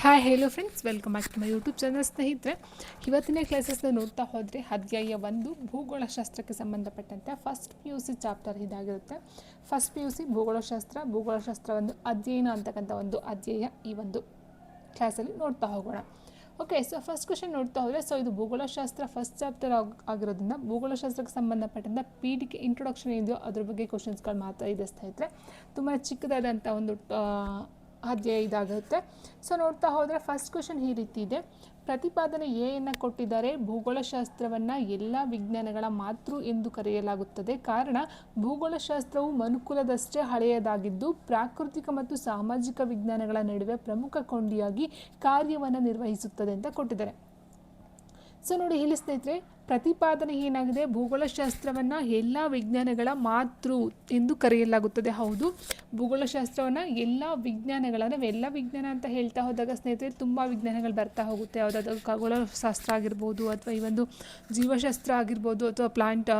Hi hello friends, welcome back to my YouTube channel. ಸ್ನೇಹಿತರೆ, ಇವತ್ತಿನ ಕ್ಲಾಸಸ್ನ ನೋಡ್ತಾ ಹೋದರೆ ಅಧ್ಯಾಯ 1 ಭೂಗೋಳಶಾಸ್ತ್ರಕ್ಕೆ ಸಂಬಂಧಪಟ್ಟಂತೆ first P U C chapter ಇದಾಗಿರುತ್ತೆ. ಫಸ್ಟ್ ಪಿ ಯು ಸಿ ಭೂಗೋಳಶಾಸ್ತ್ರ ಒಂದು ಅಧ್ಯಯನ ಅಂತಕ್ಕಂಥ ಒಂದು ಅಧ್ಯಾಯ ಈ ಒಂದು ಕ್ಲಾಸಲ್ಲಿ ನೋಡ್ತಾ ಹೋಗೋಣ. ಓಕೆ, ಸೊ ಫಸ್ಟ್ ಕ್ವಶನ್ ನೋಡ್ತಾ ಹೋದರೆ, ಸೊ ಇದು ಭೂಗೋಳಶಾಸ್ತ್ರ ಫಸ್ಟ್ ಚಾಪ್ಟರ್ ಆಗಿರೋದ್ರಿಂದ ಭೂಗೋಳಶಾಸ್ತ್ರಕ್ಕೆ ಸಂಬಂಧಪಟ್ಟಂಥ ಪಿ ಡಿ ಕೆ ಇಂಟ್ರೊಡಕ್ಷನ್ ಇದೆಯೋ ಅದ್ರ ಬಗ್ಗೆ ಕ್ವಶನ್ಸ್ಗಳು ಮಾತ್ರ ಇದೆ ಸ್ನೇಹಿತರೆ. ತುಂಬ ಚಿಕ್ಕದಾದಂಥ ಒಂದು ಅಧ್ಯಾಯ ಇದಾಗುತ್ತೆ. ಸೊ ನೋಡ್ತಾ ಹೋದರೆ ಫಸ್ಟ್ ಕ್ವಶನ್ ಈ ರೀತಿ ಇದೆ. ಪ್ರತಿಪಾದನೆ ಎಯನ್ನು ಕೊಟ್ಟಿದ್ದಾರೆ. ಭೂಗೋಳಶಾಸ್ತ್ರವನ್ನು ಎಲ್ಲ ವಿಜ್ಞಾನಗಳ ಮಾತೃ ಎಂದು ಕರೆಯಲಾಗುತ್ತದೆ. ಕಾರಣ, ಭೂಗೋಳಶಾಸ್ತ್ರವು ಮನುಕುಲದಷ್ಟೇ ಹಳೆಯದಾಗಿದ್ದು ಪ್ರಾಕೃತಿಕ ಮತ್ತು ಸಾಮಾಜಿಕ ವಿಜ್ಞಾನಗಳ ನಡುವೆ ಪ್ರಮುಖ ಕೊಂಡಿಯಾಗಿ ಕಾರ್ಯವನ್ನು ನಿರ್ವಹಿಸುತ್ತದೆ ಅಂತ ಕೊಟ್ಟಿದ್ದಾರೆ. ಸೊ ನೋಡಿ ಇಲ್ಲಿ ಸ್ನೇಹಿತರೆ, ಪ್ರತಿಪಾದನೆ ಏನಾಗಿದೆ, ಭೂಗೋಳಶಾಸ್ತ್ರವನ್ನು ಎಲ್ಲ ವಿಜ್ಞಾನಗಳ ಮಾತೃ ಎಂದು ಕರೆಯಲಾಗುತ್ತದೆ. ಹೌದು, ಭೂಗೋಳಶಾಸ್ತ್ರವನ್ನು ಎಲ್ಲ ವಿಜ್ಞಾನಗಳ, ನಾವೆಲ್ಲ ವಿಜ್ಞಾನ ಅಂತ ಹೇಳ್ತಾ ಹೋದಾಗ ಸ್ನೇಹಿತರೆ ತುಂಬ ವಿಜ್ಞಾನಗಳು ಬರ್ತಾ ಹೋಗುತ್ತೆ. ಯಾವುದಾದ್ರೂ ಖಗೋಳಶಾಸ್ತ್ರ ಆಗಿರ್ಬೋದು, ಅಥವಾ ಈ ಒಂದು ಜೀವಶಾಸ್ತ್ರ ಆಗಿರ್ಬೋದು, ಅಥವಾ ಪ್ಲಾಂಟ್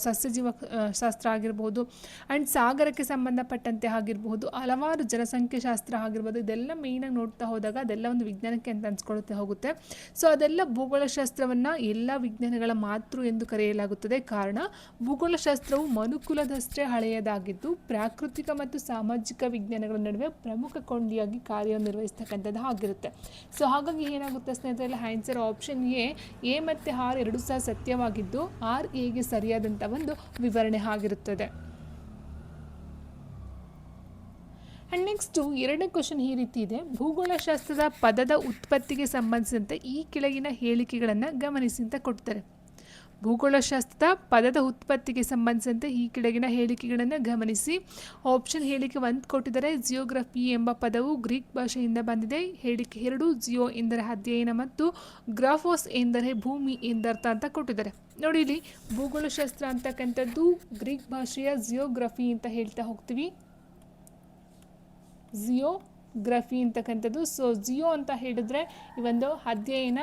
ಸಸ್ಯ ಜೀವಶಾಸ್ತ್ರ ಆಗಿರ್ಬೋದು, ಆ್ಯಂಡ್ ಸಾಗರಕ್ಕೆ ಸಂಬಂಧಪಟ್ಟಂತೆ ಆಗಿರ್ಬೋದು, ಹಲವಾರು ಜನಸಂಖ್ಯೆ ಶಾಸ್ತ್ರ ಆಗಿರ್ಬೋದು. ಇದೆಲ್ಲ ಮೇಯ್ನಾಗಿ ನೋಡ್ತಾ ಹೋದಾಗ ಅದೆಲ್ಲ ಒಂದು ವಿಜ್ಞಾನಕ್ಕೆ ಅಂತ ಅನ್ಸ್ಕೊಳ್ತಾ ಹೋಗುತ್ತೆ. ಸೊ ಅದೆಲ್ಲ ಭೂಗೋಳಶಾಸ್ತ್ರವನ್ನು ಎಲ್ಲ ವಿಜ್ಞಾನಗಳ ಮಾತೃ ಎಂದು ಕರೆಯಲಾಗುತ್ತದೆ. ಕಾರಣ, ಭೂಗೋಳಶಾಸ್ತ್ರವು ಮನುಕುಲದಷ್ಟೇ ಹಳೆಯದಾಗಿದ್ದು ಪ್ರಾಕೃತಿಕ ಮತ್ತು ಸಾಮಾಜಿಕ ವಿಜ್ಞಾನಗಳ ನಡುವೆ ಪ್ರಮುಖ ಕೊಂಡಿಯಾಗಿ ಕಾರ್ಯನಿರ್ವಹಿಸ್ತಕ್ಕಂಥದ್ದು ಆಗಿರುತ್ತೆ. ಸೊ ಹಾಗಾಗಿ ಏನಾಗುತ್ತೆ ಸ್ನೇಹಿತರೆ, ಆನ್ಸರ್ ಆಪ್ಷನ್ ಎ ಮತ್ತು ಆರ್ ಎರಡೂ ಸಹ ಸತ್ಯವಾಗಿದ್ದು ಆರ್ ಎಗೆ ಸರಿಯಾದಂಥ ಒಂದು ವಿವರಣೆ ಆಗಿರುತ್ತದೆ. ಆ್ಯಂಡ್ ನೆಕ್ಸ್ಟು ಎರಡನೇ ಕ್ವಶನ್ ಈ ರೀತಿ ಇದೆ. ಭೂಗೋಳಶಾಸ್ತ್ರದ ಪದದ ಉತ್ಪತ್ತಿಗೆ ಸಂಬಂಧಿಸಿದಂತೆ ಈ ಕೆಳಗಿನ ಹೇಳಿಕೆಗಳನ್ನು ಗಮನಿಸಿ ಅಂತ ಕೊಡ್ತಾರೆ. ಭೂಗೋಳಶಾಸ್ತ್ರದ ಪದದ ಉತ್ಪತ್ತಿಗೆ ಸಂಬಂಧಿಸಿದಂತೆ ಈ ಕೆಳಗಿನ ಹೇಳಿಕೆಗಳನ್ನು ಗಮನಿಸಿ. ಆಪ್ಷನ್ ಹೇಳಿಕೆ 1 ಕೊಟ್ಟಿದ್ದಾರೆ. ಜಿಯೋಗ್ರಫಿ ಎಂಬ ಪದವು ಗ್ರೀಕ್ ಭಾಷೆಯಿಂದ ಬಂದಿದೆ. ಹೇಳಿಕೆ 2 ಜಿಯೋ ಎಂದರೆ ಅಧ್ಯಯನ ಮತ್ತು ಗ್ರಾಫೋಸ್ ಎಂದರೆ ಭೂಮಿ ಎಂದರ್ಥ ಅಂತ ಕೊಟ್ಟಿದ್ದಾರೆ. ನೋಡಿ, ಇಲ್ಲಿ ಭೂಗೋಳಶಾಸ್ತ್ರ ಅಂತಕ್ಕಂಥದ್ದು ಗ್ರೀಕ್ ಭಾಷೆಯ ಜಿಯೋಗ್ರಫಿ ಅಂತ ಹೇಳ್ತಾ ಹೋಗ್ತೀವಿ. ಜಿಯೋಗ್ರಫಿ ಅಂತಕ್ಕಂಥದ್ದು. ಸೊ ಜಿಯೋ ಅಂತ ಹೇಳಿದ್ರೆ ಈ ಒಂದು ಅಧ್ಯಯನ,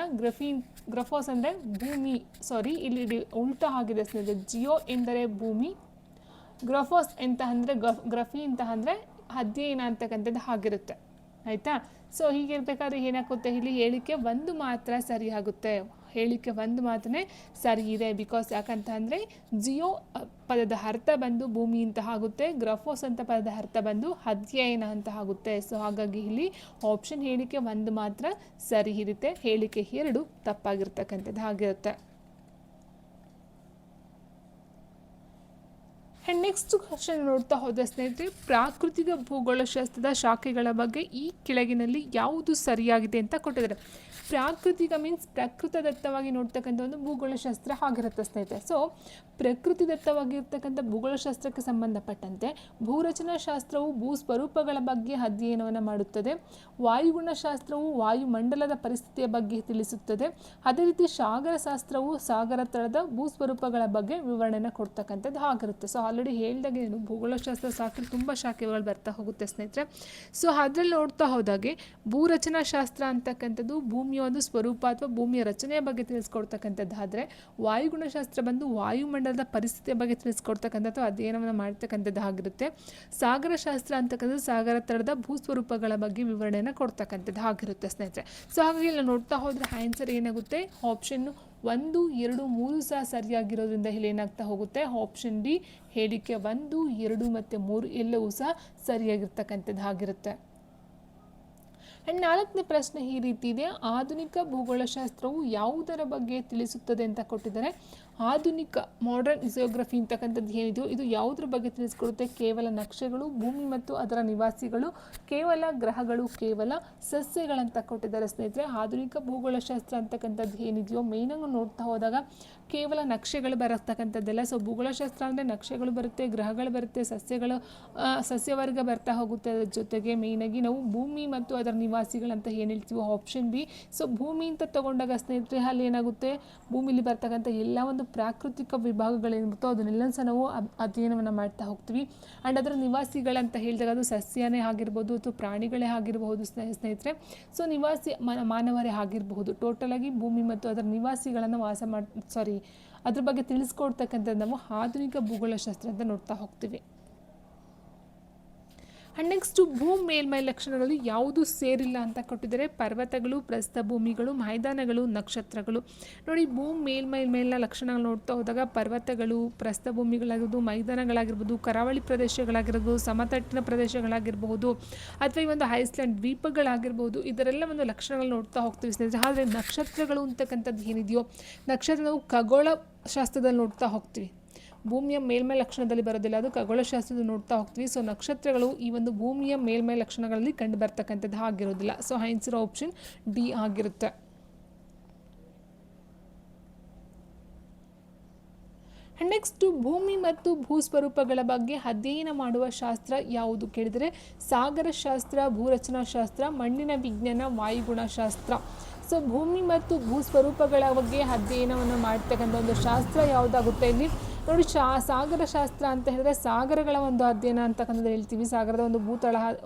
ಗ್ರಫೋಸ್ ಅಂದರೆ ಭೂಮಿ, ಇಲ್ಲಿ ಉಲ್ಟಾ ಆಗಿದೆ ಸ್ನೇಹಿತರೆ. ಜಿಯೋ ಎಂದರೆ ಭೂಮಿ, ಗ್ರಫೋಸ್ ಅಂತ ಅಂದರೆ ಗ್ರಫಿ ಅಂತ ಅಂದರೆ ಅಧ್ಯಯನ ಅಂತಕ್ಕಂಥದ್ದು ಆಗಿರುತ್ತೆ. ಆಯಿತಾ? ಸೊ ಹೀಗಿರ್ಬೇಕಾದ್ರೆ ಏನಾಗುತ್ತೆ, ಇಲ್ಲಿ ಹೇಳಿಕೆ 1 ಮಾತ್ರ ಸರಿಯಾಗುತ್ತೆ. ಹೇಳಿಕೆ 1 ಮಾತ್ರನೇ ಸರಿ ಇದೆ. ಬಿಕಾಸ್ ಯಾಕಂತ ಅಂದರೆ ಜಿಯೋ ಪದದ ಅರ್ಥ ಬಂದು ಭೂಮಿ ಅಂತ ಆಗುತ್ತೆ, ಗ್ರಫೋಸ್ ಅಂತ ಪದದ ಅರ್ಥ ಬಂದು ಅಧ್ಯಯನ ಅಂತ ಆಗುತ್ತೆ. ಸೊ ಹಾಗಾಗಿ ಇಲ್ಲಿ ಆಪ್ಷನ್ ಹೇಳಿಕೆ 1 ಮಾತ್ರ ಸರಿ ಇರುತ್ತೆ, ಹೇಳಿಕೆ 2 ತಪ್ಪಾಗಿರ್ತಕ್ಕಂಥದ್ದು ಆಗಿರುತ್ತೆ. ಆ್ಯಂಡ್ ನೆಕ್ಸ್ಟ್ ಕ್ವಶನ್ ನೋಡ್ತಾ ಹೋದ ಸ್ನೇಹಿತರೆ, ಪ್ರಾಕೃತಿಕ ಭೂಗೋಳಶಾಸ್ತ್ರದ ಶಾಖೆಗಳ ಬಗ್ಗೆ ಈ ಕೆಳಗಿನಲ್ಲಿ ಯಾವುದು ಸರಿಯಾಗಿದೆ ಅಂತ ಕೊಟ್ಟಿದ್ದಾರೆ. ಪ್ರಾಕೃತಿಕ ಮೀನ್ಸ್ ಪ್ರಕೃತಿದತ್ತವಾಗಿ ನೋಡ್ತಕ್ಕಂಥ ಒಂದು ಭೂಗೋಳಶಾಸ್ತ್ರ ಆಗಿರುತ್ತೆ ಸ್ನೇಹಿತರೆ. ಸೊ ಪ್ರಕೃತಿದತ್ತವಾಗಿರ್ತಕ್ಕಂಥ ಭೂಗೋಳಶಾಸ್ತ್ರಕ್ಕೆ ಸಂಬಂಧಪಟ್ಟಂತೆ ಭೂರಚನಾಶಾಸ್ತ್ರವು ಭೂಸ್ವರೂಪಗಳ ಬಗ್ಗೆ ಅಧ್ಯಯನವನ್ನು ಮಾಡುತ್ತದೆ. ವಾಯುಗುಣಶಾಸ್ತ್ರವು ವಾಯುಮಂಡಲದ ಪರಿಸ್ಥಿತಿಯ ಬಗ್ಗೆ ತಿಳಿಸುತ್ತದೆ. ಅದೇ ರೀತಿ ಸಾಗರಶಾಸ್ತ್ರವು ಸಾಗರ ತಳದ ಭೂಸ್ವರೂಪಗಳ ಬಗ್ಗೆ ವಿವರಣೆಯನ್ನು ಕೊಡ್ತಕ್ಕಂಥದ್ದು ಆಗಿರುತ್ತೆ. ಸೊ ಆಲ್ರೆಡಿ ಹೇಳಿದಾಗ ಏನು, ಭೂಗೋಳಶಾಸ್ತ್ರ ಶಾಖೆ ತುಂಬ ಶಾಖೆಗಳು ಬರ್ತಾ ಹೋಗುತ್ತೆ ಸ್ನೇಹಿತರೆ. ಸೊ ಅದರಲ್ಲಿ ನೋಡ್ತಾ ಹೋದಾಗೆ ಭೂರಚನಾಶಾಸ್ತ್ರ ಅಂತಕ್ಕಂಥದ್ದು ಭೂಮಿಯ ಒಂದು ಸ್ವರೂಪ ಅಥವಾ ಭೂಮಿಯ ರಚನೆಯ ಬಗ್ಗೆ ತಿಳಿಸ್ಕೊಡ್ತಕ್ಕಂಥದ್ದಾದರೆ, ವಾಯುಗುಣಶಾಸ್ತ್ರ ಬಂದು ವಾಯುಮಂಡಲದ ಪರಿಸ್ಥಿತಿಯ ಬಗ್ಗೆ ತಿಳಿಸ್ಕೊಡ್ತಕ್ಕಂಥದ್ದು ಅಧ್ಯಯನವನ್ನು ಮಾಡ್ತಕ್ಕಂಥದ್ದು ಆಗಿರುತ್ತೆ. ಸಾಗರಶಾಸ್ತ್ರ ಅಂತಕ್ಕಂಥದ್ದು ಸಾಗರ ತಳದ ಭೂಸ್ವರೂಪಗಳ ಬಗ್ಗೆ ವಿವರಣೆಯನ್ನು ಕೊಡ್ತಕ್ಕಂಥದ್ದು ಆಗಿರುತ್ತೆ ಸ್ನೇಹಿತರೆ. ಸೊ ಹಾಗಾಗಿ ಇಲ್ಲಿ ನೋಡ್ತಾ ಹೋದರೆ ಆನ್ಸರ್ ಏನಾಗುತ್ತೆ, ಆಪ್ಷನ್ 1, 2, 3 ಸಹ ಸರಿಯಾಗಿರೋದ್ರಿಂದ ಇಲ್ಲಿ ಏನಾಗ್ತಾ ಹೋಗುತ್ತೆ, ಆಪ್ಷನ್ ಡಿ ಹೇಳಿಕೆ 1, 2 ಮತ್ತು 3 ಎಲ್ಲವೂ ಸಹ ಸರಿಯಾಗಿರ್ತಕ್ಕಂಥದ್ದು ಆಗಿರುತ್ತೆ. ಆ್ಯಂಡ್ 4ನೇ ಪ್ರಶ್ನೆ ಈ ರೀತಿ ಇದೆ. ಆಧುನಿಕ ಭೂಗೋಳಶಾಸ್ತ್ರವು ಯಾವುದರ ಬಗ್ಗೆ ತಿಳಿಸುತ್ತದೆ ಅಂತ ಕೊಟ್ಟಿದ್ದಾರೆ. ಆಧುನಿಕ ಮಾಡರ್ನ್ ಜಿಯೋಗ್ರಫಿ ಅಂತಕ್ಕಂಥದ್ದು ಏನಿದೆಯೋ ಇದು ಯಾವುದ್ರ ಬಗ್ಗೆ ತಿಳಿಸ್ಕೊಡುತ್ತೆ, ಕೇವಲ ನಕ್ಷೆಗಳು, ಭೂಮಿ ಮತ್ತು ಅದರ ನಿವಾಸಿಗಳು, ಕೇವಲ ಗ್ರಹಗಳು, ಕೇವಲ ಸಸ್ಯಗಳಂತ ಕೊಟ್ಟಿದ್ದಾರೆ ಸ್ನೇಹಿತರೆ. ಆಧುನಿಕ ಭೂಗೋಳಶಾಸ್ತ್ರ ಅಂತಕ್ಕಂಥದ್ದು ಏನಿದೆಯೋ ಮೇಯ್ನಾಗಿ ನೋಡ್ತಾ ಹೋದಾಗ ಕೇವಲ ನಕ್ಷೆಗಳು ಬರತಕ್ಕಂಥದ್ದೆಲ್ಲ. ಸೊ ಭೂಗೋಳಶಾಸ್ತ್ರ ಅಂದರೆ ನಕ್ಷೆಗಳು ಬರುತ್ತೆ, ಗ್ರಹಗಳು ಬರುತ್ತೆ, ಸಸ್ಯವರ್ಗ ಬರ್ತಾ ಹೋಗುತ್ತೆ. ಅದರ ಜೊತೆಗೆ ಮೇಯ್ನಾಗಿ ನಾವು ಭೂಮಿ ಮತ್ತು ಅದರ ನಿವಾಸಿಗಳಂತ ಏನು ಹೇಳ್ತೀವೋ ಆಪ್ಷನ್ ಬಿ. ಸೊ ಭೂಮಿ ಅಂತ ತಗೊಂಡಾಗ ಸ್ನೇಹಿತರೆ ಅಲ್ಲಿ ಏನಾಗುತ್ತೆ, ಭೂಮಿಲಿ ಬರ್ತಕ್ಕಂಥ ಎಲ್ಲ ಒಂದು ಪ್ರಾಕೃತಿಕ ವಿಭಾಗಗಳೇನಿರುತ್ತೋ ಅದನ್ನೆಲ್ಲ ಸಹ ನಾವು ಅಧ್ಯಯನವನ್ನು ಮಾಡ್ತಾ ಹೋಗ್ತೀವಿ. ಆ್ಯಂಡ್ ಅದರ ನಿವಾಸಿಗಳಂತ ಹೇಳಿದಾಗ ಅದು ಸಸ್ಯನೇ ಆಗಿರ್ಬೋದು ಅಥವಾ ಪ್ರಾಣಿಗಳೇ ಆಗಿರಬಹುದು ಸ್ನೇಹಿತರೆ. ಸೊ ನಿವಾಸಿ ಮಾನವರೇ ಆಗಿರಬಹುದು. ಟೋಟಲಾಗಿ ಭೂಮಿ ಮತ್ತು ಅದರ ನಿವಾಸಿಗಳನ್ನು ಅದ್ರ ಬಗ್ಗೆ ತಿಳಿಸ್ಕೊಡ್ತಕ್ಕಂಥದ್ದು ನಾವು ಆಧುನಿಕ ಭೂಗೋಳಶಾಸ್ತ್ರ ಅಂತ ನೋಡ್ತಾ ಹೋಗ್ತೀವಿ. ಆ್ಯಂಡ್ ನೆಕ್ಸ್ಟು ಭೂ ಮೇಲ್ಮೈ ಲಕ್ಷಣಗಳಲ್ಲಿ ಯಾವುದು ಸೇರಿಲ್ಲ ಅಂತ ಕೊಟ್ಟಿದ್ದಾರೆ. ಪರ್ವತಗಳು, ಪ್ರಸ್ಥಭೂಮಿಗಳು, ಮೈದಾನಗಳು, ನಕ್ಷತ್ರಗಳು. ನೋಡಿ, ಭೂ ಮೇಲ್ಮೈನ ಲಕ್ಷಣಗಳು ನೋಡ್ತಾ ಹೋದಾಗ ಪರ್ವತಗಳು, ಪ್ರಸ್ಥಭೂಮಿಗಳಾಗಿರ್ಬೋದು, ಮೈದಾನಗಳಾಗಿರ್ಬೋದು, ಕರಾವಳಿ ಪ್ರದೇಶಗಳಾಗಿರ್ಬೋದು, ಸಮತಟ್ಟಿನ ಪ್ರದೇಶಗಳಾಗಿರಬಹುದು, ಅಥವಾ ಈ ಒಂದು ಐಸ್ಲ್ಯಾಂಡ್ ದ್ವೀಪಗಳಾಗಿರ್ಬೋದು, ಇದರೆಲ್ಲ ಒಂದು ಲಕ್ಷಣಗಳು ನೋಡ್ತಾ ಹೋಗ್ತೀವಿ ಸ್ನೇಹಿತರೆ. ಆದರೆ ನಕ್ಷತ್ರಗಳು ಅಂತಕ್ಕಂಥದ್ದು ಏನಿದೆಯೋ, ನಕ್ಷತ್ರ ನಾವು ಖಗೋಳ ಶಾಸ್ತ್ರದಲ್ಲಿ ನೋಡ್ತಾ ಹೋಗ್ತೀವಿ, ಭೂಮಿಯ ಮೇಲ್ಮೈ ಲಕ್ಷಣದಲ್ಲಿ ಬರೋದಿಲ್ಲ, ಅದು ಖಗೋಳಶಾಸ್ತ್ರದಲ್ಲಿ ನೋಡ್ತಾ ಹೋಗ್ತೀವಿ. ಸೊ ನಕ್ಷತ್ರಗಳು ಈ ಒಂದು ಭೂಮಿಯ ಮೇಲ್ಮೈ ಲಕ್ಷಣಗಳಲ್ಲಿ ಕಂಡು ಬರ್ತಕ್ಕಂಥದ್ದು ಆಗಿರೋದಿಲ್ಲ. ಸೊ ಆನ್ಸರ್ ಆಪ್ಷನ್ ಡಿ ಆಗಿರುತ್ತೆ. ನೆಕ್ಸ್ಟ್, ಭೂಮಿ ಮತ್ತು ಭೂಸ್ವರೂಪಗಳ ಬಗ್ಗೆ ಅಧ್ಯಯನ ಮಾಡುವ ಶಾಸ್ತ್ರ ಯಾವುದು ಕೇಳಿದರೆ ಸಾಗರಶಾಸ್ತ್ರ, ಭೂರಚನಾಶಾಸ್ತ್ರ, ಮಣ್ಣಿನ ವಿಜ್ಞಾನ, ವಾಯುಗುಣಶಾಸ್ತ್ರ. ಸೊ ಭೂಮಿ ಮತ್ತು ಭೂಸ್ವರೂಪಗಳ ಬಗ್ಗೆ ಅಧ್ಯಯನವನ್ನು ಮಾಡ್ತಕ್ಕಂಥ ಒಂದು ಶಾಸ್ತ್ರ ಯಾವುದಾಗುತ್ತೆ ಇಲ್ಲಿ ನೋಡಿ. ಸಾಗರಶಾಸ್ತ್ರ ಅಂತ ಹೇಳಿದ್ರೆ ಸಾಗರಗಳ ಒಂದು ಅಧ್ಯಯನ ಅಂತಕ್ಕಂಥದ್ದು ಹೇಳ್ತೀವಿ. ಸಾಗರದ ಒಂದು ಭೂತಳ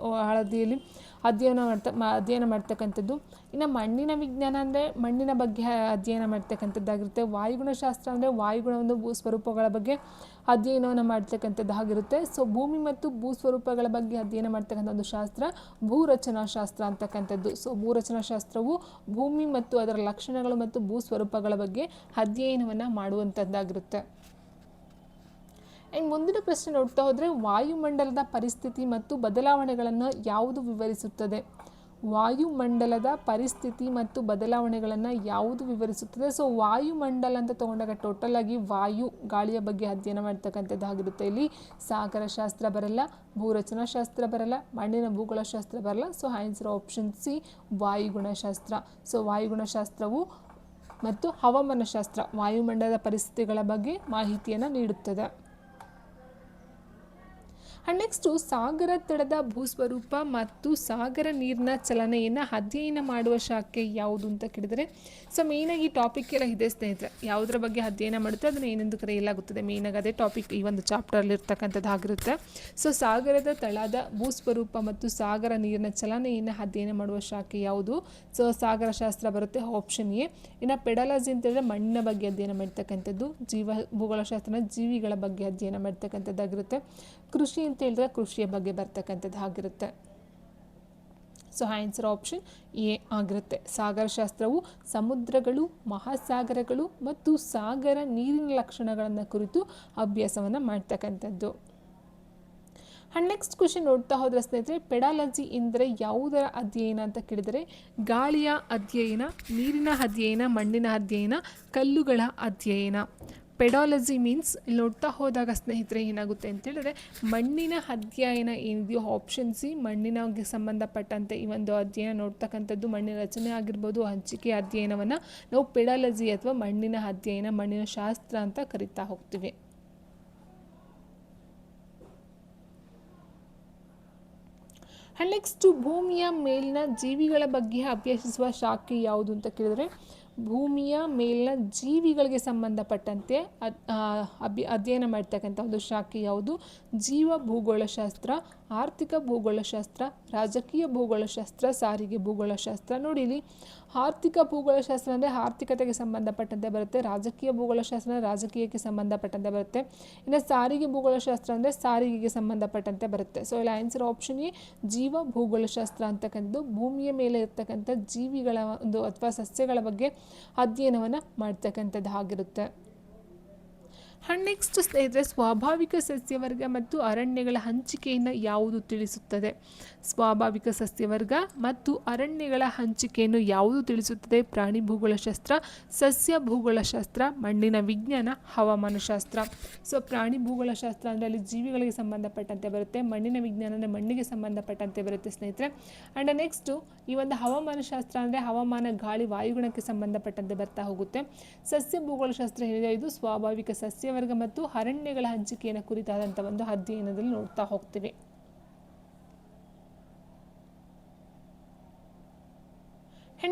ಹಳದಿಯಲ್ಲಿ ಅಧ್ಯಯನ ಮಾಡ್ತಕ್ಕಂಥದ್ದು. ಇನ್ನು ಮಣ್ಣಿನ ವಿಜ್ಞಾನ ಅಂದರೆ ಮಣ್ಣಿನ ಬಗ್ಗೆ ಅಧ್ಯಯನ ಮಾಡ್ತಕ್ಕಂಥದ್ದಾಗಿರುತ್ತೆ. ವಾಯುಗುಣಶಾಸ್ತ್ರ ಅಂದರೆ ವಾಯುಗುಣ ಒಂದು ಭೂಸ್ವರೂಪಗಳ ಬಗ್ಗೆ ಅಧ್ಯಯನವನ್ನು ಮಾಡ್ತಕ್ಕಂಥದ್ದಾಗಿರುತ್ತೆ. ಸೊ ಭೂಮಿ ಮತ್ತು ಭೂಸ್ವರೂಪಗಳ ಬಗ್ಗೆ ಅಧ್ಯಯನ ಮಾಡ್ತಕ್ಕಂಥ ಒಂದು ಶಾಸ್ತ್ರ ಭೂರಚನಾಶಾಸ್ತ್ರ ಅಂತಕ್ಕಂಥದ್ದು. ಸೊ ಭೂರಚನಾಶಾಸ್ತ್ರವು ಭೂಮಿ ಮತ್ತು ಅದರ ಲಕ್ಷಣಗಳು ಮತ್ತು ಭೂಸ್ವರೂಪಗಳ ಬಗ್ಗೆ ಅಧ್ಯಯನವನ್ನು ಮಾಡುವಂಥದ್ದಾಗಿರುತ್ತೆ. ಆ್ಯಂಡ್ ಮುಂದಿನ ಪ್ರಶ್ನೆ ನೋಡ್ತಾ ಹೋದರೆ ವಾಯುಮಂಡಲದ ಪರಿಸ್ಥಿತಿ ಮತ್ತು ಬದಲಾವಣೆಗಳನ್ನು ಯಾವುದು ವಿವರಿಸುತ್ತದೆ? ವಾಯುಮಂಡಲದ ಪರಿಸ್ಥಿತಿ ಮತ್ತು ಬದಲಾವಣೆಗಳನ್ನು ಯಾವುದು ವಿವರಿಸುತ್ತದೆ? ಸೊ ವಾಯುಮಂಡಲ ಅಂತ ತೊಗೊಂಡಾಗ ಟೋಟಲ್ ಆಗಿ ವಾಯು ಗಾಳಿಯ ಬಗ್ಗೆ ಅಧ್ಯಯನ ಮಾಡ್ತಕ್ಕಂಥದ್ದಾಗಿರುತ್ತೆ. ಇಲ್ಲಿ ಸಾಗರಶಾಸ್ತ್ರ ಬರಲ್ಲ, ಭೂರಚನಾಶಾಸ್ತ್ರ ಬರಲ್ಲ, ಮಣ್ಣಿನ ಭೂಗೋಳಶಾಸ್ತ್ರ ಬರಲ್ಲ. ಸೊ ಆನ್ಸರ್ ಆಪ್ಷನ್ ಸಿ ವಾಯುಗುಣಶಾಸ್ತ್ರ. ಸೊ ವಾಯುಗುಣಶಾಸ್ತ್ರವು ಮತ್ತು ಹವಾಮಾನಶಾಸ್ತ್ರ ವಾಯುಮಂಡಲದ ಪರಿಸ್ಥಿತಿಗಳ ಬಗ್ಗೆ ಮಾಹಿತಿಯನ್ನು ನೀಡುತ್ತದೆ. ಆ್ಯಂಡ್ ನೆಕ್ಸ್ಟು ಸಾಗರ ತಳದ ಭೂಸ್ವರೂಪ ಮತ್ತು ಸಾಗರ ನೀರಿನ ಚಲನೆಯನ್ನು ಅಧ್ಯಯನ ಮಾಡುವ ಶಾಖೆ ಯಾವುದು ಅಂತ ಕೇಳಿದರೆ, ಸೊ ಮೇಯ್ನಾಗಿ ಈ ಟಾಪಿಕ್ ಎಲ್ಲ ಇದೆ ಸ್ನೇಹಿತರೆ. ಯಾವುದರ ಬಗ್ಗೆ ಅಧ್ಯಯನ ಮಾಡುತ್ತೆ ಅದನ್ನು ಏನೆಂದು ಕರೆಯಲಾಗುತ್ತದೆ, ಮೇಯ್ನಾಗಿ ಅದೇ ಟಾಪಿಕ್ ಈ ಒಂದು ಚಾಪ್ಟರಲ್ಲಿ ಇರ್ತಕ್ಕಂಥದ್ದು ಆಗಿರುತ್ತೆ. ಸೊ ಸಾಗರದ ತಳದ ಭೂಸ್ವರೂಪ ಮತ್ತು ಸಾಗರ ನೀರಿನ ಚಲನೆಯನ್ನು ಅಧ್ಯಯನ ಮಾಡುವ ಶಾಖೆ ಯಾವುದು? ಸೊ ಸಾಗರಶಾಸ್ತ್ರ ಬರುತ್ತೆ, ಆಪ್ಷನ್ ಎ. ಇನ್ನು ಪೆಡಾಲಜಿ ಅಂತ ಹೇಳಿದ್ರೆ ಮಣ್ಣಿನ ಬಗ್ಗೆ ಅಧ್ಯಯನ ಮಾಡ್ತಕ್ಕಂಥದ್ದು, ಭೂಗೋಳಶಾಸ್ತ್ರನ ಜೀವಿಗಳ ಬಗ್ಗೆ ಅಧ್ಯಯನ ಮಾಡ್ತಕ್ಕಂಥದ್ದಾಗಿರುತ್ತೆ. ಕೃಷಿ ಅಂತ ಹೇಳಿದ್ರೆ ಕೃಷಿಯ ಬಗ್ಗೆ ಬರ್ತಕ್ಕಂಥದ್ದು ಆಗಿರುತ್ತೆ. ಸೊ ಆನ್ಸರ್ ಆಪ್ಷನ್ ಎ ಆಗಿರುತ್ತೆ. ಸಾಗರಶಾಸ್ತ್ರವು ಸಮುದ್ರಗಳು, ಮಹಾಸಾಗರಗಳು ಮತ್ತು ಸಾಗರ ನೀರಿನ ಲಕ್ಷಣಗಳನ್ನು ಕುರಿತು ಅಭ್ಯಾಸವನ್ನು ಮಾಡ್ತಕ್ಕಂಥದ್ದು. ಆ್ಯಂಡ್ ನೆಕ್ಸ್ಟ್ ಕ್ವೆಶ್ಚನ್ ನೋಡ್ತಾ ಹೋದರೆ ಸ್ನೇಹಿತರೆ, ಪೆಡಾಲಜಿ ಎಂದರೆ ಯಾವುದರ ಅಧ್ಯಯನ ಅಂತ ಕೇಳಿದರೆ ಗಾಳಿಯ ಅಧ್ಯಯನ, ನೀರಿನ ಅಧ್ಯಯನ, ಮಣ್ಣಿನ ಅಧ್ಯಯನ, ಕಲ್ಲುಗಳ ಅಧ್ಯಯನ. ಪೆಡಾಲಜಿ ಮೀನ್ಸ್ ಇಲ್ಲಿ ನೋಡ್ತಾ ಹೋದಾಗ ಸ್ನೇಹಿತರೆ ಏನಾಗುತ್ತೆ ಅಂತ ಹೇಳಿದ್ರೆ ಮಣ್ಣಿನ ಅಧ್ಯಯನ ಏನಿದೆಯೋ ಆಪ್ಷನ್ ಸಿ, ಮಣ್ಣಿನಗೆ ಸಂಬಂಧಪಟ್ಟಂತೆ ಈ ಒಂದು ಅಧ್ಯಯನ ನೋಡ್ತಕ್ಕಂಥದ್ದು ಮಣ್ಣಿನ ರಚನೆ ಆಗಿರ್ಬೋದು, ಹಂಚಿಕೆ ಅಧ್ಯಯನವನ್ನು ನಾವು ಪೆಡಾಲಜಿ ಅಥವಾ ಮಣ್ಣಿನ ಅಧ್ಯಯನ, ಮಣ್ಣಿನ ಶಾಸ್ತ್ರ ಅಂತ ಕರಿತಾ ಹೋಗ್ತೀವಿ. ಆ್ಯಂಡ್ ನೆಕ್ಸ್ಟು ಭೂಮಿಯ ಮೇಲಿನ ಜೀವಿಗಳ ಬಗ್ಗೆ ಅಭ್ಯಸಿಸುವ ಶಾಖೆ ಯಾವುದು ಅಂತ ಕೇಳಿದರೆ ಭೂಮಿಯ ಮೇಲಿನ ಜೀವಿಗಳಿಗೆ ಸಂಬಂಧಪಟ್ಟಂತೆ ಅಧ್ಯಯನ ಮಾಡ್ತಕ್ಕಂಥ ಒಂದು ಶಾಖೆ ಯಾವುದು? ಜೀವ ಭೂಗೋಳಶಾಸ್ತ್ರ, ಆರ್ಥಿಕ ಭೂಗೋಳಶಾಸ್ತ್ರ, ರಾಜಕೀಯ ಭೂಗೋಳಶಾಸ್ತ್ರ, ಸಾರಿಗೆ ಭೂಗೋಳಶಾಸ್ತ್ರ. ನೋಡಿ ಇಲ್ಲಿ ಆರ್ಥಿಕ ಭೂಗೋಳಶಾಸ್ತ್ರ ಅಂದರೆ ಆರ್ಥಿಕತೆಗೆ ಸಂಬಂಧಪಟ್ಟಂತೆ ಬರುತ್ತೆ, ರಾಜಕೀಯ ಭೂಗೋಳಶಾಸ್ತ್ರ ರಾಜಕೀಯಕ್ಕೆ ಸಂಬಂಧಪಟ್ಟಂತೆ ಬರುತ್ತೆ, ಇನ್ನು ಸಾರಿಗೆ ಭೂಗೋಳಶಾಸ್ತ್ರ ಅಂದರೆ ಸಾರಿಗೆಗೆ ಸಂಬಂಧಪಟ್ಟಂತೆ ಬರುತ್ತೆ. ಸೊ ಇಲ್ಲಿ ಆನ್ಸರ್ ಆಪ್ಷನ್ ಎ ಜೀವ ಭೂಗೋಳಶಾಸ್ತ್ರ ಅಂತಕ್ಕಂಥದ್ದು ಭೂಮಿಯ ಮೇಲೆ ಇರ್ತಕ್ಕಂಥ ಜೀವಿಗಳ ಒಂದು ಅಥವಾ ಸಸ್ಯಗಳ ಬಗ್ಗೆ ಅಧ್ಯಯನವನ್ನು ಮಾಡ್ತಕ್ಕಂಥದ್ದು ಆಗಿರುತ್ತೆ. ಆ್ಯಂಡ್ ನೆಕ್ಸ್ಟ್ ಸ್ನೇಹಿತರೆ, ಸ್ವಾಭಾವಿಕ ಸಸ್ಯವರ್ಗ ಮತ್ತು ಅರಣ್ಯಗಳ ಹಂಚಿಕೆಯನ್ನು ಯಾವುದು ತಿಳಿಸುತ್ತದೆ? ಸ್ವಾಭಾವಿಕ ಸಸ್ಯವರ್ಗ ಮತ್ತು ಅರಣ್ಯಗಳ ಹಂಚಿಕೆಯನ್ನು ಯಾವುದು ತಿಳಿಸುತ್ತದೆ? ಪ್ರಾಣಿ ಭೂಗೋಳಶಾಸ್ತ್ರ, ಸಸ್ಯ ಭೂಗೋಳಶಾಸ್ತ್ರ, ಮಣ್ಣಿನ ವಿಜ್ಞಾನ, ಹವಾಮಾನಶಾಸ್ತ್ರ. ಸೊ ಪ್ರಾಣಿ ಭೂಗೋಳಶಾಸ್ತ್ರ ಅಂದರೆ ಅಲ್ಲಿ ಜೀವಿಗಳಿಗೆ ಸಂಬಂಧಪಟ್ಟಂತೆ ಬರುತ್ತೆ, ಮಣ್ಣಿನ ವಿಜ್ಞಾನ ಅಂದರೆ ಮಣ್ಣಿಗೆ ಸಂಬಂಧಪಟ್ಟಂತೆ ಬರುತ್ತೆ ಸ್ನೇಹಿತರೆ. ಆ್ಯಂಡ್ ನೆಕ್ಸ್ಟು ಈ ಒಂದು ಹವಾಮಾನಶಾಸ್ತ್ರ ಅಂದರೆ ಹವಾಮಾನ, ಗಾಳಿ, ವಾಯುಗುಣಕ್ಕೆ ಸಂಬಂಧಪಟ್ಟಂತೆ ಬರ್ತಾ ಹೋಗುತ್ತೆ. ಸಸ್ಯ ಭೂಗೋಳಶಾಸ್ತ್ರ ಏನಿದೆ ಇದು ಸ್ವಾಭಾವಿಕ ಸಸ್ಯವರ್ಗ ಮತ್ತು ಅರಣ್ಯಗಳ ಹಂಚಿಕೆಯನ್ನು ಕುರಿತಾದಂಥ ಒಂದು ಅಧ್ಯಯನದಲ್ಲಿ ನೋಡ್ತಾ ಹೋಗ್ತೀವಿ.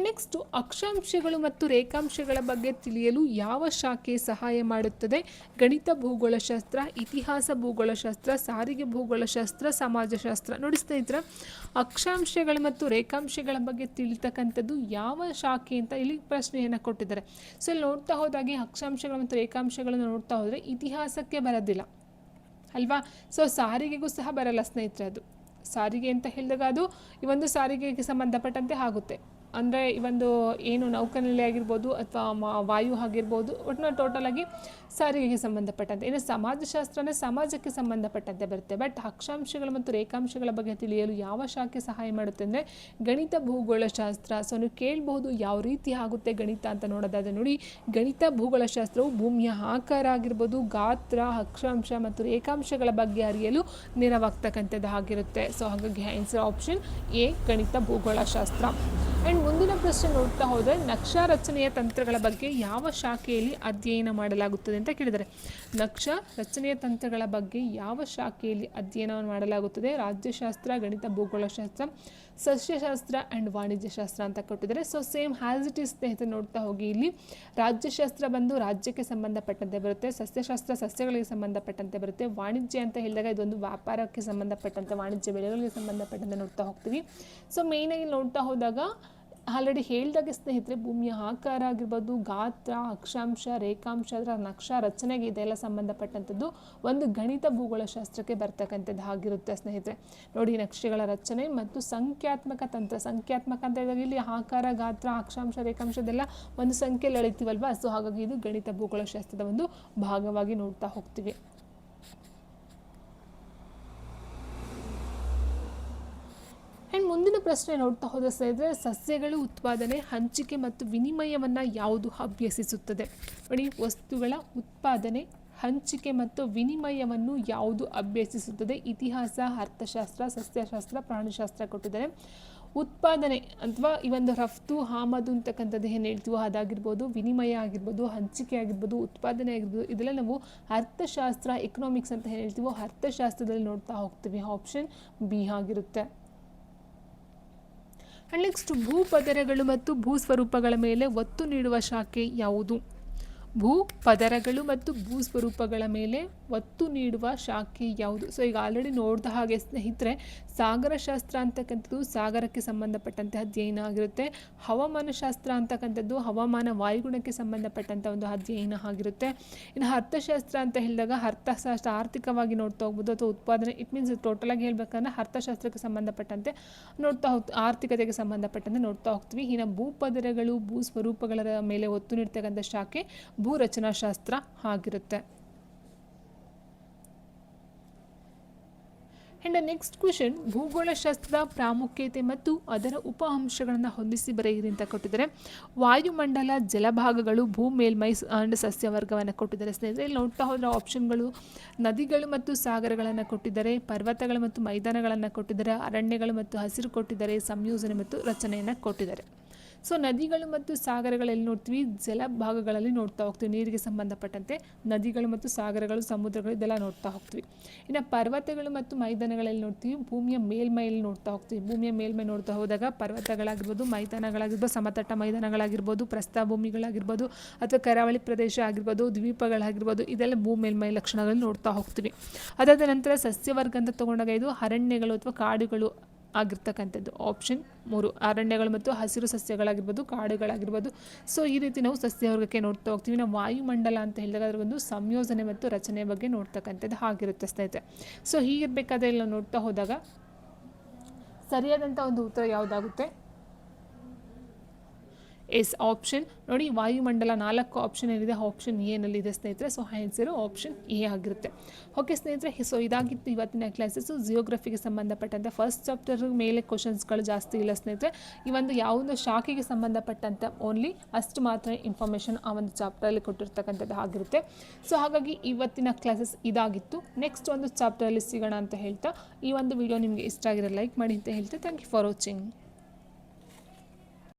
ನೆಕ್ಸ್ಟ್ ಅಕ್ಷಾಂಶಗಳು ಮತ್ತು ರೇಖಾಂಶಗಳ ಬಗ್ಗೆ ತಿಳಿಯಲು ಯಾವ ಶಾಖೆ ಸಹಾಯ ಮಾಡುತ್ತದೆ? ಗಣಿತ ಭೂಗೋಳಶಾಸ್ತ್ರ, ಇತಿಹಾಸ ಭೂಗೋಳಶಾಸ್ತ್ರ, ಸಾರಿಗೆ ಭೂಗೋಳಶಾಸ್ತ್ರ, ಸಮಾಜಶಾಸ್ತ್ರ. ನೋಡಿ ಸ್ನೇಹಿತರೆ, ಅಕ್ಷಾಂಶಗಳು ಮತ್ತು ರೇಖಾಂಶಗಳ ಬಗ್ಗೆ ತಿಳಿತಕ್ಕಂಥದ್ದು ಯಾವ ಶಾಖೆ ಅಂತ ಇಲ್ಲಿ ಪ್ರಶ್ನೆಯನ್ನು ಕೊಟ್ಟಿದ್ದಾರೆ. ಸೊ ಇಲ್ಲಿ ನೋಡ್ತಾ ಹೋದಾಗೆ ಅಕ್ಷಾಂಶಗಳು ಮತ್ತು ರೇಖಾಂಶಗಳನ್ನು ನೋಡ್ತಾ ಹೋದರೆ ಇತಿಹಾಸಕ್ಕೆ ಬರೋದಿಲ್ಲ ಅಲ್ವಾ? ಸೊ ಸಾರಿಗೆಗೂ ಸಹ ಬರಲ್ಲ ಸ್ನೇಹಿತರೆ ಅದು. ಸಾರಿಗೆ ಅಂತ ಹೇಳಿದಾಗ ಅದು ಈ ಒಂದು ಸಾರಿಗೆಗೆ ಸಂಬಂಧಪಟ್ಟಂತೆ ಆಗುತ್ತೆ. ಅಂದರೆ ಈ ಒಂದು ಏನು ನೌಕಾನೆಲೆ ಆಗಿರ್ಬೋದು ಅಥವಾ ವಾಯು ಆಗಿರ್ಬೋದು, ಒಟ್ಟಿನಲ್ಲಿ ಟೋಟಲಾಗಿ ಸಾರಿಗೆಗೆ ಸಂಬಂಧಪಟ್ಟಂತೆ. ಇನ್ನು ಸಮಾಜಶಾಸ್ತ್ರ ಅಂದರೆ ಸಮಾಜಕ್ಕೆ ಸಂಬಂಧಪಟ್ಟಂತೆ ಬರುತ್ತೆ. ಬಟ್ ಅಕ್ಷಾಂಶಗಳು ಮತ್ತು ರೇಖಾಂಶಗಳ ಬಗ್ಗೆ ತಿಳಿಯಲು ಯಾವ ಶಾಖೆ ಸಹಾಯ ಮಾಡುತ್ತೆ ಅಂದರೆ ಗಣಿತ ಭೂಗೋಳಶಾಸ್ತ್ರ. ಸೊ ನೀವು ಕೇಳಬಹುದು ಯಾವ ರೀತಿ ಆಗುತ್ತೆ ಗಣಿತ ಅಂತ ನೋಡೋದಾದ್ರೆ ನೋಡಿ, ಗಣಿತ ಭೂಗೋಳಶಾಸ್ತ್ರವು ಭೂಮಿಯ ಆಕಾರ ಆಗಿರ್ಬೋದು, ಗಾತ್ರ, ಅಕ್ಷಾಂಶ ಮತ್ತು ರೇಖಾಂಶಗಳ ಬಗ್ಗೆ ಅರಿಯಲು ನೆರವಾಗ್ತಕ್ಕಂಥದ್ದು ಆಗಿರುತ್ತೆ. ಸೊ ಹಾಗಾಗಿ ಆನ್ಸರ್ ಆಪ್ಷನ್ ಎ ಗಣಿತ ಭೂಗೋಳಶಾಸ್ತ್ರ. ಆ್ಯಂಡ್ ಮುಂದಿನ ಪ್ರಶ್ನೆ ನೋಡ್ತಾ ಹೋದರೆ ನಕ್ಷಾ ರಚನೆಯ ತಂತ್ರಗಳ ಬಗ್ಗೆ ಯಾವ ಶಾಖೆಯಲ್ಲಿ ಅಧ್ಯಯನ ಮಾಡಲಾಗುತ್ತದೆ ಅಂತ ಕೇಳಿದರೆ, ನಕ್ಷಾ ರಚನೆಯ ತಂತ್ರಗಳ ಬಗ್ಗೆ ಯಾವ ಶಾಖೆಯಲ್ಲಿ ಅಧ್ಯಯನ ಮಾಡಲಾಗುತ್ತದೆ? ರಾಜ್ಯಶಾಸ್ತ್ರ, ಗಣಿತ ಭೂಗೋಳಶಾಸ್ತ್ರ, ಸಸ್ಯಶಾಸ್ತ್ರ ಆ್ಯಂಡ್ ವಾಣಿಜ್ಯಶಾಸ್ತ್ರ ಅಂತ ಕೊಟ್ಟಿದ್ದಾರೆ. So same has it is ಸ್ನೇಹಿತರೆ ನೋಡ್ತಾ ಹೋಗಿ. ಇಲ್ಲಿ ರಾಜ್ಯಶಾಸ್ತ್ರ ಬಂದು ರಾಜ್ಯಕ್ಕೆ ಸಂಬಂಧಪಟ್ಟಂತೆ ಬರುತ್ತೆ, ಸಸ್ಯಶಾಸ್ತ್ರ ಸಸ್ಯಗಳಿಗೆ ಸಂಬಂಧಪಟ್ಟಂತೆ ಬರುತ್ತೆ, ವಾಣಿಜ್ಯ ಅಂತ ಹೇಳಿದಾಗ ಇದೊಂದು ವ್ಯಾಪಾರಕ್ಕೆ ಸಂಬಂಧಪಟ್ಟಂತೆ, ವಾಣಿಜ್ಯ ಬೆಳೆಗಳಿಗೆ ಸಂಬಂಧಪಟ್ಟಂತೆ ನೋಡ್ತಾ ಹೋಗ್ತೀವಿ. ಸೊ ಮೇಯ್ನಾಗಿ ನೋಡ್ತಾ ಹೋದಾಗ ಆಲ್ರೆಡಿ ಹೇಳಿದಾಗೆ ಸ್ನೇಹಿತರೆ ಭೂಮಿಯ ಆಕಾರ ಆಗಿರ್ಬೋದು, ಗಾತ್ರ, ಅಕ್ಷಾಂಶ, ರೇಖಾಂಶ, ಅದರ ನಕ್ಷಾ ರಚನೆಗೆ ಇದೆಲ್ಲ ಸಂಬಂಧಪಟ್ಟಂಥದ್ದು ಒಂದು ಗಣಿತ ಭೂಗೋಳಶಾಸ್ತ್ರಕ್ಕೆ ಬರ್ತಕ್ಕಂಥದ್ದು ಆಗಿರುತ್ತೆ ಸ್ನೇಹಿತರೆ. ನೋಡಿ, ನಕ್ಷೆಗಳ ರಚನೆ ಮತ್ತು ಸಂಖ್ಯಾತ್ಮಕ ತಂತ್ರ. ಸಂಖ್ಯಾತ್ಮಕ ಅಂತ ಹೇಳಿದಾಗ ಇಲ್ಲಿ ಆಕಾರ, ಗಾತ್ರ, ಅಕ್ಷಾಂಶ, ರೇಖಾಂಶದೆಲ್ಲ ಒಂದು ಸಂಖ್ಯೆಯಲ್ಲಿ ಅಳಿತೀವಲ್ವಾ. ಸೊ ಹಾಗಾಗಿ ಇದು ಗಣಿತ ಭೂಗೋಳಶಾಸ್ತ್ರದ ಒಂದು ಭಾಗವಾಗಿ ನೋಡ್ತಾ ಹೋಗ್ತೀವಿ. ಆ್ಯಂಡ್ ಮುಂದಿನ ಪ್ರಶ್ನೆ ನೋಡ್ತಾ ಹೋದ ಸ್ನೇಹಿತರೆ, ಸಸ್ಯಗಳು ಉತ್ಪಾದನೆ, ಹಂಚಿಕೆ ಮತ್ತು ವಿನಿಮಯವನ್ನು ಯಾವುದು ಅಭ್ಯಸಿಸುತ್ತದೆ? ನೋಡಿ, ವಸ್ತುಗಳ ಉತ್ಪಾದನೆ, ಹಂಚಿಕೆ ಮತ್ತು ವಿನಿಮಯವನ್ನು ಯಾವುದು ಅಭ್ಯಸಿಸುತ್ತದೆ? ಇತಿಹಾಸ, ಅರ್ಥಶಾಸ್ತ್ರ, ಸಸ್ಯಶಾಸ್ತ್ರ, ಪ್ರಾಣಿಶಾಸ್ತ್ರ ಕೊಟ್ಟಿದ್ದಾರೆ. ಉತ್ಪಾದನೆ ಅಥವಾ ಈ ಒಂದು ರಫ್ತು, ಆಮದು ಅಂತಕ್ಕಂಥದ್ದು ಏನು ಹೇಳ್ತೀವೋ ಅದಾಗಿರ್ಬೋದು, ವಿನಿಮಯ ಆಗಿರ್ಬೋದು, ಹಂಚಿಕೆ ಆಗಿರ್ಬೋದು, ಉತ್ಪಾದನೆ ಆಗಿರ್ಬೋದು, ಇದೆಲ್ಲ ನಾವು ಅರ್ಥಶಾಸ್ತ್ರ, ಎಕನಾಮಿಕ್ಸ್ ಅಂತ ಏನು ಹೇಳ್ತೀವೋ ಅರ್ಥಶಾಸ್ತ್ರದಲ್ಲಿ ನೋಡ್ತಾ ಹೋಗ್ತೀವಿ. ಆಪ್ಷನ್ ಬಿ ಆಗಿರುತ್ತೆ. ಆ್ಯಂಡ್ ನೆಕ್ಸ್ಟ್, ಭೂಪದರಗಳು ಮತ್ತು ಭೂಸ್ವರೂಪಗಳ ಮೇಲೆ ಒತ್ತು ನೀಡುವ ಶಾಖೆ ಯಾವುದು? ಭೂ ಪದರಗಳು ಮತ್ತು ಭೂಸ್ವರೂಪಗಳ ಮೇಲೆ ಒತ್ತು ನೀಡುವ ಶಾಖೆ ಯಾವುದು? ಸೊ ಈಗ ಆಲ್ರೆಡಿ ನೋಡಿದ ಹಾಗೆ ಸ್ನೇಹಿತರೆ, ಸಾಗರಶಾಸ್ತ್ರ ಅಂತಕ್ಕಂಥದ್ದು ಸಾಗರಕ್ಕೆ ಸಂಬಂಧಪಟ್ಟಂತೆ ಅಧ್ಯಯನ ಆಗಿರುತ್ತೆ. ಹವಾಮಾನಶಾಸ್ತ್ರ ಅಂತಕ್ಕಂಥದ್ದು ಹವಾಮಾನ ವಾಯುಗುಣಕ್ಕೆ ಸಂಬಂಧಪಟ್ಟಂಥ ಒಂದು ಅಧ್ಯಯನ ಆಗಿರುತ್ತೆ. ಇನ್ನು ಅರ್ಥಶಾಸ್ತ್ರ ಅಂತ ಹೇಳಿದಾಗ ಅರ್ಥಶಾಸ್ತ್ರ ಆರ್ಥಿಕವಾಗಿ ನೋಡ್ತಾ ಹೋಗ್ಬೋದು, ಅಥವಾ ಉತ್ಪಾದನೆ, ಇಟ್ ಮೀನ್ಸ್ ಟೋಟಲಾಗಿ ಹೇಳ್ಬೇಕಂದ್ರೆ ಅರ್ಥಶಾಸ್ತ್ರಕ್ಕೆ ಸಂಬಂಧಪಟ್ಟಂತೆ ನೋಡ್ತಾ ಆರ್ಥಿಕತೆಗೆ ಸಂಬಂಧಪಟ್ಟಂತೆ ನೋಡ್ತಾ ಹೋಗ್ತೀವಿ. ಇನ್ನು ಭೂಪದರಗಳು, ಭೂಸ್ವರೂಪಗಳ ಮೇಲೆ ಒತ್ತು ನೀಡ್ತಕ್ಕಂಥ ಶಾಖೆ ಭೂರಚನಾಶಾಸ್ತ್ರ ಆಗಿರುತ್ತೆ. ಆ್ಯಂಡ್ ನೆಕ್ಸ್ಟ್ ಕ್ವೆಶನ್, ಭೂಗೋಳಶಾಸ್ತ್ರದ ಪ್ರಾಮುಖ್ಯತೆ ಮತ್ತು ಅದರ ಉಪ ಅಂಶಗಳನ್ನು ಹೊಂದಿಸಿ ಬರೆಯಿರಿ ಅಂತ ಕೊಟ್ಟಿದ್ದಾರೆ. ವಾಯುಮಂಡಲ, ಜಲಭಾಗಗಳು, ಭೂ ಮೇಲ್ಮೈ ಅಂಡ್ ಸಸ್ಯವರ್ಗವನ್ನು ಕೊಟ್ಟಿದ್ದಾರೆ ಸ್ನೇಹಿತರೆ. ಇಲ್ಲಿ ನೋಡ್ತಾ ಹೋದರೆ ಆಪ್ಷನ್ಗಳು ನದಿಗಳು ಮತ್ತು ಸಾಗರಗಳನ್ನು ಕೊಟ್ಟಿದ್ದಾರೆ, ಪರ್ವತಗಳು ಮತ್ತು ಮೈದಾನಗಳನ್ನು ಕೊಟ್ಟಿದ್ದಾರೆ, ಅರಣ್ಯಗಳು ಮತ್ತು ಹಸಿರು ಕೊಟ್ಟಿದ್ದಾರೆ, ಸಂಯೋಜನೆ ಮತ್ತು ರಚನೆಯನ್ನು ಕೊಟ್ಟಿದ್ದಾರೆ. ಸೊ ನದಿಗಳು ಮತ್ತು ಸಾಗರಗಳಲ್ಲಿ ನೋಡ್ತೀವಿ, ಜಲಭಾಗಗಳಲ್ಲಿ ನೋಡ್ತಾ ಹೋಗ್ತೀವಿ, ನೀರಿಗೆ ಸಂಬಂಧಪಟ್ಟಂತೆ ನದಿಗಳು ಮತ್ತು ಸಾಗರಗಳು, ಸಮುದ್ರಗಳು ಇದೆಲ್ಲ ನೋಡ್ತಾ ಹೋಗ್ತೀವಿ. ಇನ್ನು ಪರ್ವತಗಳು ಮತ್ತು ಮೈದಾನಗಳಲ್ಲಿ ನೋಡ್ತೀವಿ, ಭೂಮಿಯ ಮೇಲ್ಮೈಯಲ್ಲಿ ನೋಡ್ತಾ ಹೋಗ್ತೀವಿ. ಭೂಮಿಯ ಮೇಲ್ಮೈ ನೋಡ್ತಾ ಹೋದಾಗ ಪರ್ವತಗಳಾಗಿರ್ಬೋದು, ಮೈದಾನಗಳಾಗಿರ್ಬೋದು, ಸಮತಟ್ಟ ಮೈದಾನಗಳಾಗಿರ್ಬೋದು, ಪ್ರಸ್ಥಭೂಮಿಗಳಾಗಿರ್ಬೋದು, ಅಥವಾ ಕರಾವಳಿ ಪ್ರದೇಶ ಆಗಿರ್ಬೋದು, ದ್ವೀಪಗಳಾಗಿರ್ಬೋದು, ಇದೆಲ್ಲ ಭೂ ಮೇಲ್ಮೈ ಲಕ್ಷಣಗಳಲ್ಲಿ ನೋಡ್ತಾ ಹೋಗ್ತೀವಿ. ಅದಾದ ನಂತರ ಸಸ್ಯವರ್ಗ ಅಂತ ತೊಗೊಂಡಾಗ ಇದು ಅರಣ್ಯಗಳು ಅಥವಾ ಕಾಡುಗಳು ಆಗಿರ್ತಕ್ಕಂಥದ್ದು. ಆಪ್ಷನ್ 3 ಅರಣ್ಯಗಳು ಮತ್ತು ಹಸಿರು ಸಸ್ಯಗಳಾಗಿರ್ಬೋದು, ಕಾಡುಗಳಾಗಿರ್ಬೋದು. ಸೊ ಈ ರೀತಿ ನಾವು ಸಸ್ಯವರ್ಗಕ್ಕೆ ನೋಡ್ತಾ ಹೋಗ್ತೀವಿ. ನಾವು ವಾಯುಮಂಡಲ ಅಂತ ಹೇಳಿದಾಗ ಅದರ ಒಂದು ಸಂಯೋಜನೆ ಮತ್ತು ರಚನೆ ಬಗ್ಗೆ ನೋಡ್ತಕ್ಕಂಥದ್ದು ಆಗಿರುತ್ತೆ ಸ್ನೇಹಿತರೆ. ಸೊ ಹೀಗಿರಬೇಕಾದ್ರೆ ಇಲ್ಲಿ ನಾವು ನೋಡ್ತಾ ಹೋದಾಗ ಸರಿಯಾದಂಥ ಒಂದು ಉತ್ತರ ಯಾವುದಾಗುತ್ತೆ? ಎಸ್, ಆಪ್ಷನ್ ನೋಡಿ, ವಾಯುಮಂಡಲ 4 ಆಪ್ಷನ್ ಏನಿದೆ ಆಪ್ಷನ್ ಏನಲ್ಲಿದೆ ಸ್ನೇಹಿತರೆ. ಸೊ ಆನ್ಸರು ಆಪ್ಷನ್ ಎ ಆಗಿರುತ್ತೆ. ಓಕೆ ಸ್ನೇಹಿತರೆ, ಸೊ ಇದಾಗಿತ್ತು ಇವತ್ತಿನ ಕ್ಲಾಸಸ್ಸು. ಜಿಯೋಗ್ರಫಿಗೆ ಸಂಬಂಧಪಟ್ಟಂತೆ ಫಸ್ಟ್ ಚಾಪ್ಟರ್ ಮೇಲೆ ಕ್ವಶನ್ಸ್ಗಳು ಜಾಸ್ತಿ ಇಲ್ಲ ಸ್ನೇಹಿತರೆ. ಈ ಒಂದು ಯಾವುದೋ ಶಾಖೆಗೆ ಸಂಬಂಧಪಟ್ಟಂಥ ಓನ್ಲಿ ಅಷ್ಟು ಮಾತ್ರ ಇನ್ಫಾರ್ಮೇಷನ್ ಆ ಒಂದು ಚಾಪ್ಟರಲ್ಲಿ ಕೊಟ್ಟಿರ್ತಕ್ಕಂಥದ್ದು ಆಗಿರುತ್ತೆ. ಸೊ ಹಾಗಾಗಿ ಇವತ್ತಿನ ಕ್ಲಾಸಸ್ ಇದಾಗಿತ್ತು. ನೆಕ್ಸ್ಟ್ ಒಂದು ಚಾಪ್ಟರಲ್ಲಿ ಸಿಗೋಣ ಅಂತ ಹೇಳ್ತಾ ಈ ಒಂದು ವಿಡಿಯೋ ನಿಮಗೆ ಇಷ್ಟ ಆಗಿರೋ ಲೈಕ್ ಮಾಡಿ ಅಂತ ಹೇಳ್ತಾ ಥ್ಯಾಂಕ್ ಯು ಫಾರ್ ವಾಚಿಂಗ್.